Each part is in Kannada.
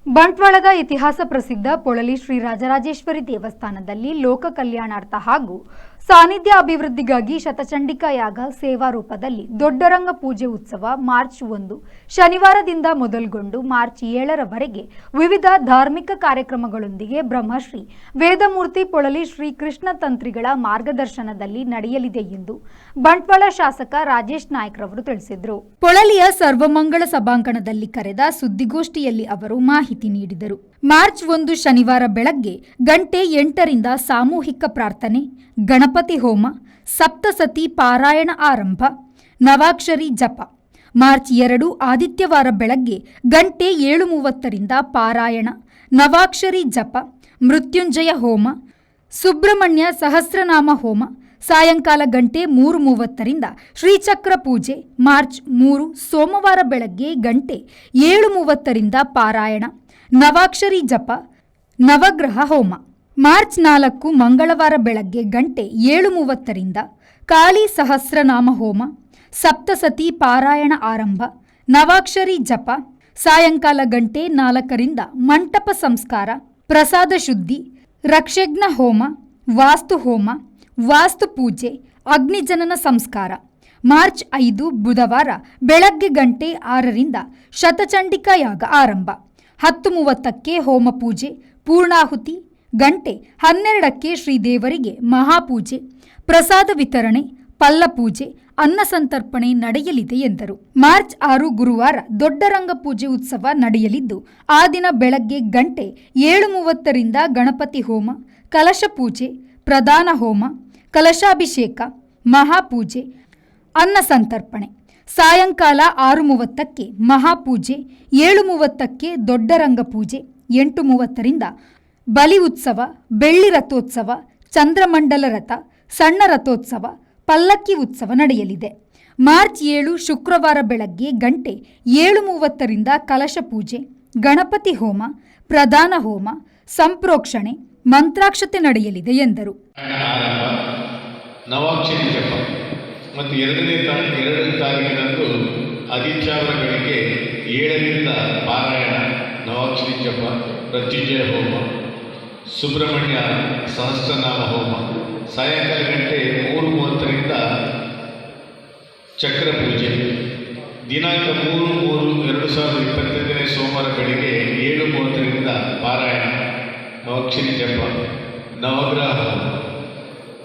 ಬಂಟ್ವಾಳದ ಇತಿಹಾಸ ಪ್ರಸಿದ್ಧ ಪೊಳಲಿ ಶ್ರೀ ರಾಜರಾಜೇಶ್ವರಿ ದೇವಸ್ಥಾನದಲ್ಲಿ ಲೋಕ ಕಲ್ಯಾಣಾರ್ಥ ಹಾಗೂ ಸಾನ್ನಿಧ್ಯ ಅಭಿವೃದ್ಧಿಗಾಗಿ ಶತಚಂಡಿಕಾ ಯಾಗ ಸೇವಾ ರೂಪದಲ್ಲಿ ದೊಡ್ಡರಂಗ ಪೂಜೆ ಉತ್ಸವ ಮಾರ್ಚ್ 1 ಶನಿವಾರದಿಂದ ಮೊದಲುಗೊಂಡು ಮಾರ್ಚ್ 7ರವರೆಗೆ ವಿವಿಧ ಧಾರ್ಮಿಕ ಕಾರ್ಯಕ್ರಮಗಳೊಂದಿಗೆ ಬ್ರಹ್ಮಶ್ರೀ ವೇದಮೂರ್ತಿ ಪೊಳಲಿ ಶ್ರೀ ಕೃಷ್ಣ ತಂತ್ರಿಗಳ ಮಾರ್ಗದರ್ಶನದಲ್ಲಿ ನಡೆಯಲಿದೆ ಎಂದು ಬಂಟ್ವಾಳ ಶಾಸಕ ರಾಜೇಶ್ ನಾಯ್ಕರವರು ತಿಳಿಸಿದರು. ಪೊಳಲಿಯ ಸರ್ವಮಂಗಳ ಸಭಾಂಗಣದಲ್ಲಿ ಕರೆದ ಸುದ್ದಿಗೋಷ್ಠಿಯಲ್ಲಿ ಅವರು ಮಾಹಿತಿ ನೀಡಿದರು. ಮಾರ್ಚ್ 1 ಶನಿವಾರ ಬೆಳಗ್ಗೆ ಗಂಟೆ 8ರಿಂದ ಸಾಮೂಹಿಕ ಪ್ರಾರ್ಥನೆ, ಗಣಪತಿ ಹೋಮ, ಸಪ್ತಸತಿ ಪಾರಾಯಣ ಆರಂಭ, ನವಾಕ್ಷರಿ ಜಪ. ಮಾರ್ಚ್ 2 ಆದಿತ್ಯವಾರ ಬೆಳಗ್ಗೆ ಗಂಟೆ 7:30ರಿಂದ ಪಾರಾಯಣ, ನವಾಕ್ಷರಿ ಜಪ, ಮೃತ್ಯುಂಜಯ ಹೋಮ, ಸುಬ್ರಹ್ಮಣ್ಯ ಸಹಸ್ರನಾಮ ಹೋಮ. ಸಾಯಂಕಾಲ ಗಂಟೆ 3:30ರಿಂದ ಶ್ರೀಚಕ್ರ ಪೂಜೆ. ಮಾರ್ಚ್ 3 ಸೋಮವಾರ ಬೆಳಗ್ಗೆ ಗಂಟೆ 7:30ರಿಂದ ಪಾರಾಯಣ, ನವಾಕ್ಷರಿ ಜಪ, ನವಗ್ರಹ ಹೋಮ. ಮಾರ್ಚ್ 4 ಮಂಗಳವಾರ ಬೆಳಗ್ಗೆ ಗಂಟೆ 7:30ರಿಂದ ಕಾಳಿ ಸಹಸ್ರನಾಮ ಹೋಮ, ಸಪ್ತಸತಿ ಪಾರಾಯಣ ಆರಂಭ, ನವಾಕ್ಷರಿ ಜಪ. ಸಾಯಂಕಾಲ ಗಂಟೆ 4ರಿಂದ ಮಂಟಪ ಸಂಸ್ಕಾರ, ಪ್ರಸಾದ ಶುದ್ಧಿ, ರಕ್ಷಜ್ಞ ಹೋಮ, ವಾಸ್ತು ಹೋಮ, ವಾಸ್ತು ಪೂಜೆ, ಅಗ್ನಿಜನನ ಸಂಸ್ಕಾರ. ಮಾರ್ಚ್ 5 ಬುಧವಾರ ಬೆಳಗ್ಗೆ ಗಂಟೆ 6ರಿಂದ ಶತಚಂಡಿಕಾ ಯಾಗ ಆರಂಭ. 10:30ಕ್ಕೆ ಹೋಮ ಪೂಜೆ, ಪೂರ್ಣಾಹುತಿ. ಗಂಟೆ 12ಕ್ಕೆ ಶ್ರೀದೇವರಿಗೆ ಮಹಾಪೂಜೆ, ಪ್ರಸಾದ ವಿತರಣೆ, ಪಲ್ಲಪೂಜೆ, ಅನ್ನ ಸಂತರ್ಪಣೆ ನಡೆಯಲಿದೆ ಎಂದರು. ಮಾರ್ಚ್ 6 ಗುರುವಾರ ದೊಡ್ಡರಂಗ ಪೂಜೆ ಉತ್ಸವ ನಡೆಯಲಿದ್ದು, ಆ ದಿನ ಬೆಳಗ್ಗೆ ಗಂಟೆ 7:30ರಿಂದ ಗಣಪತಿ ಹೋಮ, ಕಲಶ ಪೂಜೆ, ಪ್ರಧಾನ ಹೋಮ, ಕಲಶಾಭಿಷೇಕ, ಮಹಾಪೂಜೆ, ಅನ್ನ ಸಂತರ್ಪಣೆ. ಸಾಯಂಕಾಲ 6:30ಕ್ಕೆ ಮಹಾಪೂಜೆ, 7:30ಕ್ಕೆ ದೊಡ್ಡರಂಗ ಪೂಜೆ, 8:30ರಿಂದ ಬಲಿ ಉತ್ಸವ, ಬೆಳ್ಳಿ ರಥೋತ್ಸವ, ಚಂದ್ರಮಂಡಲ ರಥ, ಸಣ್ಣ ರಥೋತ್ಸವ, ಪಲ್ಲಕ್ಕಿ ಉತ್ಸವ ನಡೆಯಲಿದೆ. ಮಾರ್ಚ್ 7 ಶುಕ್ರವಾರ ಬೆಳಗ್ಗೆ ಗಂಟೆ 7:30ರಿಂದ ಕಲಶ ಪೂಜೆ, ಗಣಪತಿ ಹೋಮ, ಪ್ರಧಾನ ಹೋಮ, ಸಂಪ್ರೋಕ್ಷಣೆ, ಮಂತ್ರಾಕ್ಷತೆ ನಡೆಯಲಿದೆ ಎಂದರು. ನವಾಕ್ಷರಿ ಜಪ ಮತ್ತು 2ನೇ ತಾರೀಕಿನಂದು ಆದಿತ್ಯವಾರ ಬೆಳಗ್ಗೆ 7ರಿಂದ ಪಾರಾಯಣ, ನವಾಕ್ಷರಿ ಜಪ, ಮೃತ್ಯುಂಜಯ ಹೋಮ, ಸುಬ್ರಹ್ಮಣ್ಯ ಸಹಸ್ರನಾಮ ಹೋಮ. ಸಾಯಂಕಾಲ ಗಂಟೆ 3:30ರಿಂದ ಚಕ್ರ ಪೂಜೆ. ದಿನಾಂಕ 3/3/2025 ಸೋಮವಾರ ಬೆಳಗ್ಗೆ 7:30ರಿಂದ ಪಾರಾಯಣ, ನವಾಕ್ಷರಿ ಜಪ, ನವಗ್ರಹ ಹೋಮ.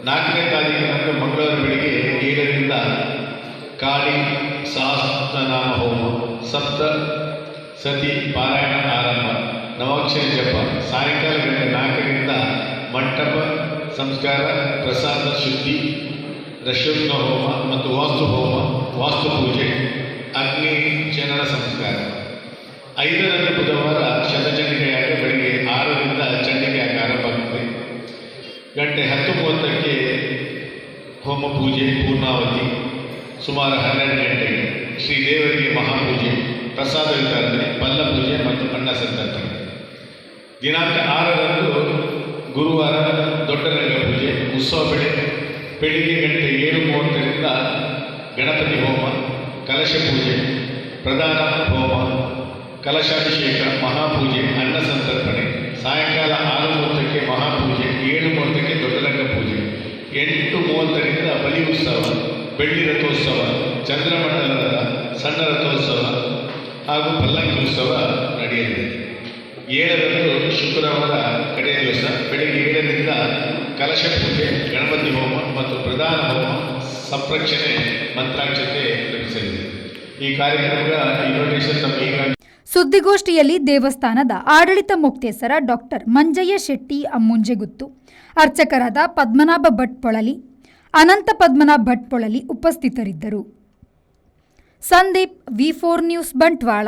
4ನೇ ತಾರೀಕಿನಂದು ಮಂಗಳವಾರ ಬೆಳಗ್ಗೆ 7ರಿಂದ ಕಾಳಿ ಸಹಸ್ರನಾಮ ಹೋಮ, ಸಪ್ತ ಸತಿ ಪಾರಾಯಣ ಆರಂಭ, ನವಾಕ್ಷರಿ ಜಪ. ಸಾಯಂಕಾಲ ಗಂಟೆ 4ರಿಂದ ಮಂಟಪ ಸಂಸ್ಕಾರ, ಪ್ರಸಾದ ಶುದ್ಧಿ, ರಕ್ಷಜ್ಞ ಹೋಮ ಮತ್ತು ವಾಸ್ತು ಹೋಮ, ವಾಸ್ತು ಪೂಜೆ, ಅಗ್ನಿ ಜನನ ಸಂಸ್ಕಾರ. 5ರಂದು ಬುಧವಾರ ಶತಚಂಡಿಕಾ ಯಾಗ ಬೆಳಗ್ಗೆ 6ರಿಂದ ಚಂಡಿಕಾ ಯಾಗ ಆರಂಭ ಆಗುತ್ತದೆ. ಗಂಟೆ 10:30ಕ್ಕೆ ಹೋಮ ಪೂಜೆ, ಪೂರ್ಣಾವತಿ. ಸುಮಾರು 12 ಗಂಟೆಗೆ ಶ್ರೀದೇವರಿಗೆ ಮಹಾಪೂಜೆ, ಪ್ರಸಾದ ವಿತರಣೆ, ಪಲ್ಲ ಪೂಜೆ ಮತ್ತು ಅನ್ನ ಸಂತರ್ಪಣೆ. ದಿನಾಂಕ 6ರಂದು ಗುರುವಾರ ದೊಡ್ಡರಂಗ ಪೂಜೆ ಉತ್ಸವ ಬೆಳಿಗ್ಗೆ ಗಂಟೆ 7:30ರಿಂದ ಗಣಪತಿ ಹೋಮ, ಕಲಶ ಪೂಜೆ, ಪ್ರಧಾನ ಹೋಮ, ಕಲಶಾಭಿಷೇಕ, ಮಹಾಪೂಜೆ, ಅನ್ನ ಸಂತರ್ಪಣೆ. ಸಾಯಂಕಾಲ 6:30ಕ್ಕೆ ಮಹಾಪೂಜೆ, 7:30ಕ್ಕೆ ದೊಡ್ಡರಂಗ ಪೂಜೆ, 8:30ರಿಂದ ಬಲಿ ಉತ್ಸವ, ಬೆಳ್ಳಿ ರಥೋತ್ಸವ, ಚಂದ್ರಮಂಡಲ ರಥ, ಸಣ್ಣ ರಥೋತ್ಸವ ಹಾಗೂ ಪಲ್ಲಕ್ಕಿ ಉತ್ಸವ ನಡೆಯಲಿದೆ. 7ರಂದು ಶುಕ್ರವಾರ ಕಡೆಯ ದಿವಸ ಬೆಳಗ್ಗೆ 7ರಿಂದ ಕಲಶ ಪೂಜೆ, ಗಣಪತಿ ಹೋಮ ಮತ್ತು ಪ್ರಧಾನ ಹೋಮ, ಸಂಪ್ರೋಕ್ಷಣೆ, ಮಂತ್ರಾಕ್ಷತೆ ಲಭಿಸಲಿದೆ. ಈ ಕಾರ್ಯಕ್ರಮದ ಇನ್ವಿಟೇಷನ್ ತಮ್ಮ ಈಗಾಗಲೇ. ಸುದ್ದಿಗೋಷ್ಠಿಯಲ್ಲಿ ದೇವಸ್ಥಾನದ ಆಡಳಿತ ಮುಕ್ತೇಸರ ಡಾಕ್ಟರ್ ಮಂಜಯ್ಯ ಶೆಟ್ಟಿ ಅಮ್ಮುಂಜೆಗುತ್ತು, ಅರ್ಚಕರಾದ ಪದ್ಮನಾಭ ಭಟ್ ಪೊಳಲಿ, ಅನಂತ ಪದ್ಮನಾಭ ಭಟ್ ಪೊಳಲಿ ಉಪಸ್ಥಿತರಿದ್ದರು. Sandeep, V4 news, Bantwal.